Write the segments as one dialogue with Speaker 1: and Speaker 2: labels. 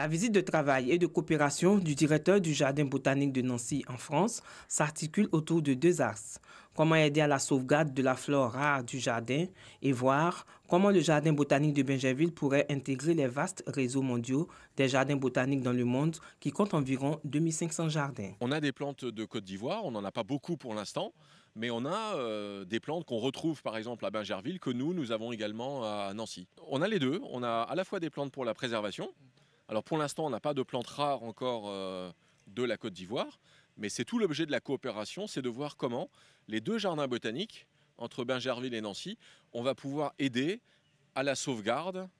Speaker 1: La visite de travail et de coopération du directeur du Jardin botanique de Nancy en France s'articule autour de deux axes. Comment aider à la sauvegarde de la flore rare du jardin et voir comment le Jardin botanique de Bingerville pourrait intégrer les vastes réseaux mondiaux des jardins botaniques dans le monde qui comptent environ 2500 jardins.
Speaker 2: On a des plantes de Côte d'Ivoire, on n'en a pas beaucoup pour l'instant, mais on a des plantes qu'on retrouve par exemple à Bingerville que nous avons également à Nancy. On a les deux, on a à la fois des plantes pour la préservation. Alors pour l'instant, on n'a pas de plantes rares encore de la Côte d'Ivoire, mais c'est tout l'objet de la coopération, c'est de voir comment les deux jardins botaniques, entre Bingerville et Nancy, on va pouvoir aider à la sauvegarde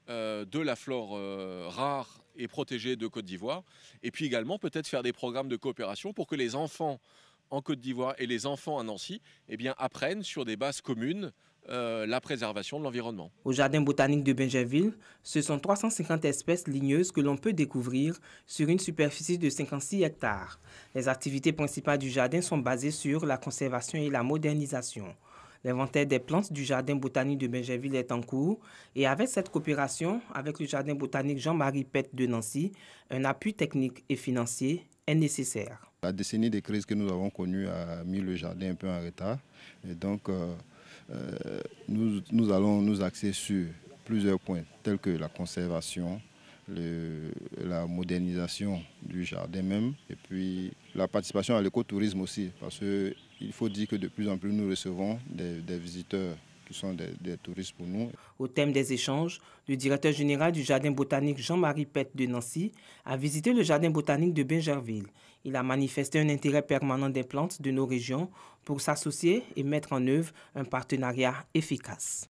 Speaker 2: de la flore rare et protégée de Côte d'Ivoire, et puis également peut-être faire des programmes de coopération pour que les enfants en Côte d'Ivoire et les enfants à Nancy apprennent sur des bases communes la préservation de l'environnement.
Speaker 1: Au Jardin botanique de Bingerville, ce sont 350 espèces ligneuses que l'on peut découvrir sur une superficie de 56 hectares. Les activités principales du jardin sont basées sur la conservation et la modernisation. L'inventaire des plantes du Jardin botanique de Bingerville est en cours et avec cette coopération avec le Jardin botanique Jean-Marie Pette de Nancy, un appui technique et financier est nécessaire.
Speaker 3: La décennie de crise que nous avons connue a mis le jardin un peu en retard et donc nous allons nous axer sur plusieurs points tels que la conservation, la modernisation du jardin même et puis la participation à l'écotourisme aussi parce qu'il faut dire que de plus en plus nous recevons des visiteurs qui sont des touristes pour nous.
Speaker 1: Au thème des échanges, le directeur général du Jardin botanique Jean-Marie Pette de Nancy a visité le Jardin botanique de Bingerville. Il a manifesté un intérêt permanent des plantes de nos régions pour s'associer et mettre en œuvre un partenariat efficace.